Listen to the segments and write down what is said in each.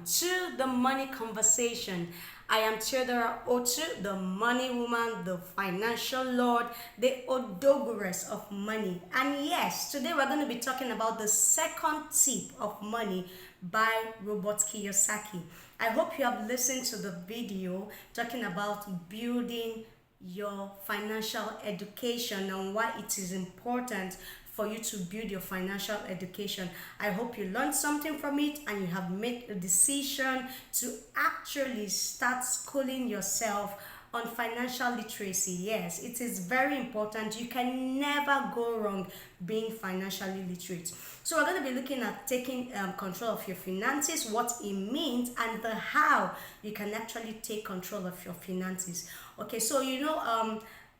to the money conversation. I am Theodora Otu, the money woman, the financial lord, the Odogoress of money. And yes, today we're going to be talking about the second tip of money by Robert Kiyosaki. I hope you have listened to the video talking about building your financial education and why it is important for you to build your financial education. I hope you learned something from it and you have made a decision to actually start schooling yourself on financial literacy. Yes, it is very important. You can never go wrong being financially literate. So we're going to be looking at taking control of your finances, what it means, and the how you can actually take control of your finances. Okay, so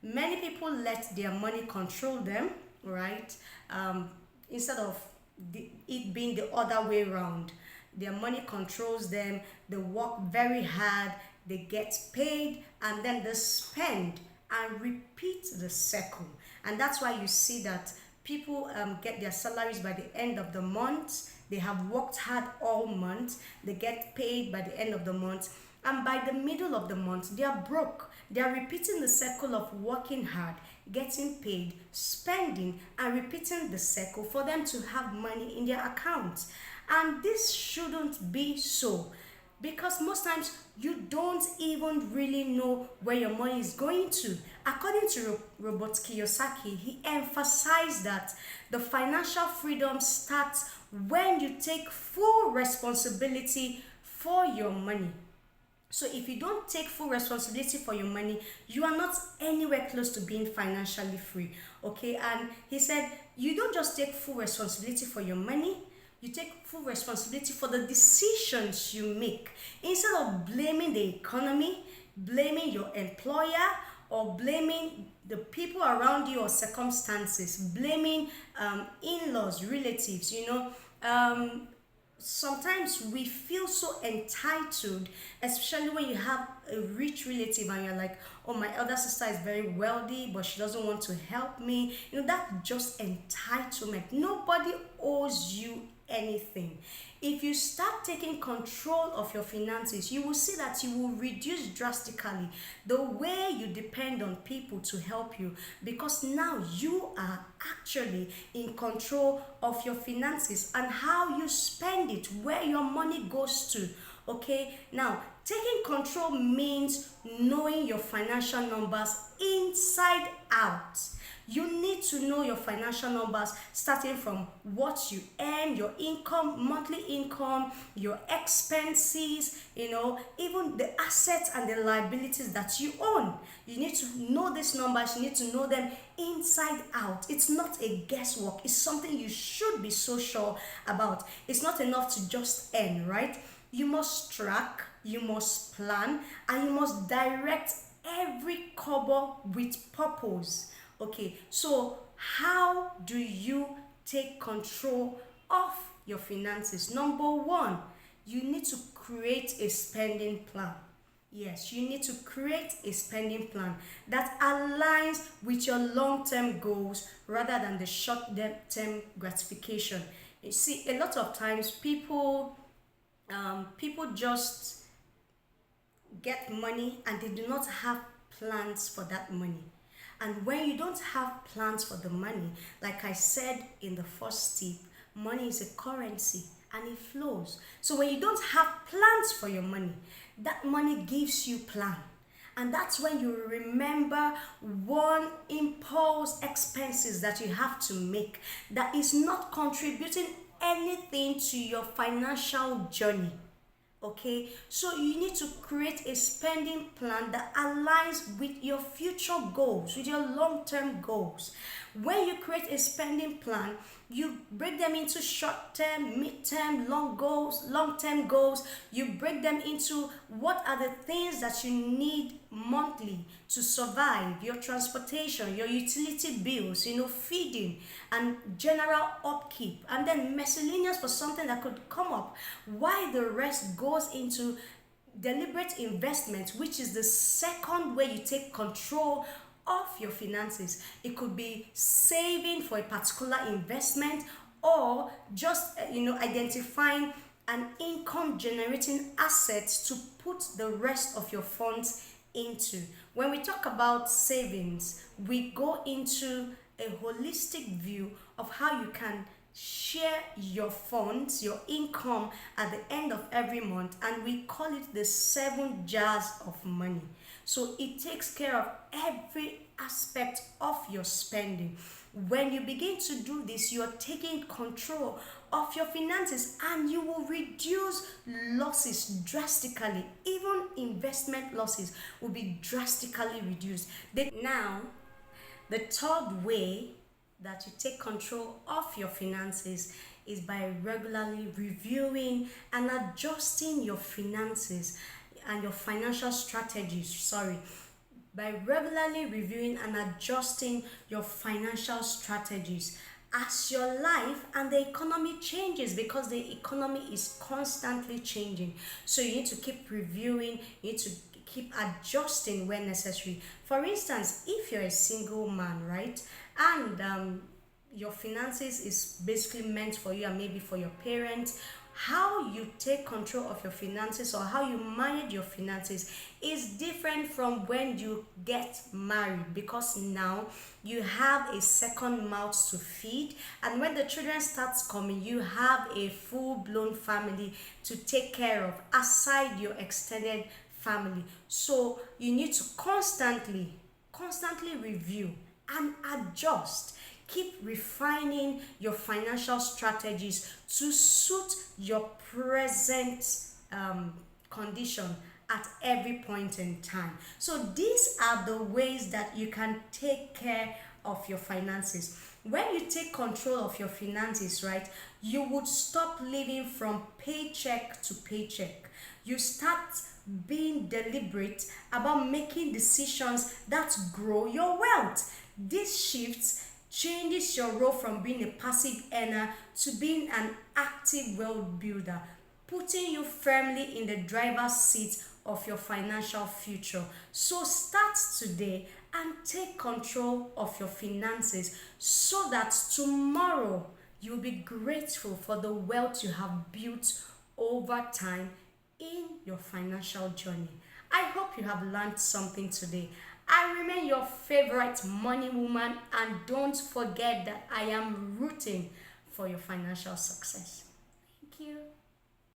many people let their money control them, right? Instead of it being the other way around. Their money controls them, they work very hard, they get paid, and then they spend and repeat the cycle. And that's why you see that people get their salaries by the end of the month. They have worked hard all month, they get paid by the end of the month, and by the middle of the month they are broke. They are repeating the cycle of working hard, getting paid, spending, and repeating the cycle for them to have money in their accounts. And this shouldn't be so, because most times you don't even really know where your money is going to. According to Robert Kiyosaki, he emphasized that the financial freedom starts when you take full responsibility for your money. So if you don't take full responsibility for your money, you are not anywhere close to being financially free. Okay, and he said you don't just take full responsibility for your money, you take full responsibility for the decisions you make. Instead of blaming the economy, blaming your employer, or blaming the people around you or circumstances, blaming in-laws, relatives, sometimes we feel so entitled, especially when you have a rich relative and you're like, oh, my elder sister is very wealthy but she doesn't want to help me. That's just entitlement. Nobody owes you anything. If you start taking control of your finances, you will see that you will reduce drastically the way you depend on people to help you, because now you are actually in control of your finances and how you spend it, where your money goes to. Okay, now taking control means knowing your financial numbers inside out. You need to know your financial numbers, starting from what you earn, your income, monthly income, your expenses, even the assets and the liabilities that you own. You need to know these numbers, you need to know them inside out. It's not a guesswork, it's something you should be so sure about. It's not enough to just earn, right? You must track, you must plan, and you must direct every kobo with purpose. Okay, so how do you take control of your finances? Number one, you need to create a spending plan. Yes, you need to create a spending plan that aligns with your long-term goals rather than the short-term gratification. You see, a lot of times people just get money and they do not have plans for that money. And when you don't have plans for the money, like I said in the first tip, money is a currency and it flows. So when you don't have plans for your money, that money gives you plan. And that's when you remember one impulse expenses that you have to make that is not contributing anything to your financial journey. Okay, so you need to create a spending plan that aligns with your future goals, with your long-term goals. When you create a spending plan, you break them into short-term, mid-term, long-term goals. You break them into what are the things that you need monthly to survive, your transportation, your utility bills, feeding and general upkeep, and then miscellaneous for something that could come up, while the rest goes into deliberate investment, which is the second way you take control of your finances. It could be saving for a particular investment, or just identifying an income generating asset to put the rest of your funds into. When we talk about savings, we go into a holistic view of how you can share your funds, your income at the end of every month, and we call it the 7 jars of money. So it takes care of every aspect of your spending. When you begin to do this, you're taking control of your finances and you will reduce losses drastically. Even investment losses will be drastically reduced. Now, the third way that you take control of your finances is by regularly reviewing and adjusting your finances and your financial strategies. By regularly reviewing and adjusting your financial strategies as your life and the economy changes, because the economy is constantly changing. So you need to keep reviewing, you need to keep adjusting when necessary. For instance, if you're a single man, right, and your finances is basically meant for you and maybe for your parents, how you take control of your finances or how you manage your finances is different from when you get married, because now you have a second mouth to feed, and when the children starts coming, you have a full-blown family to take care of aside your extended family. So you need to constantly review and adjust. Keep refining your financial strategies to suit your present condition at every point in time. So these are the ways that you can take care of your finances. When you take control of your finances, right, you would stop living from paycheck to paycheck. You start being deliberate about making decisions that grow your wealth. This shifts changes your role from being a passive earner to being an active wealth builder, putting you firmly in the driver's seat of your financial future. So start today and take control of your finances so that tomorrow you'll be grateful for the wealth you have built over time in your financial journey. I hope you have learned something today. I remain your favorite money woman, and don't forget that I am rooting for your financial success. Thank you.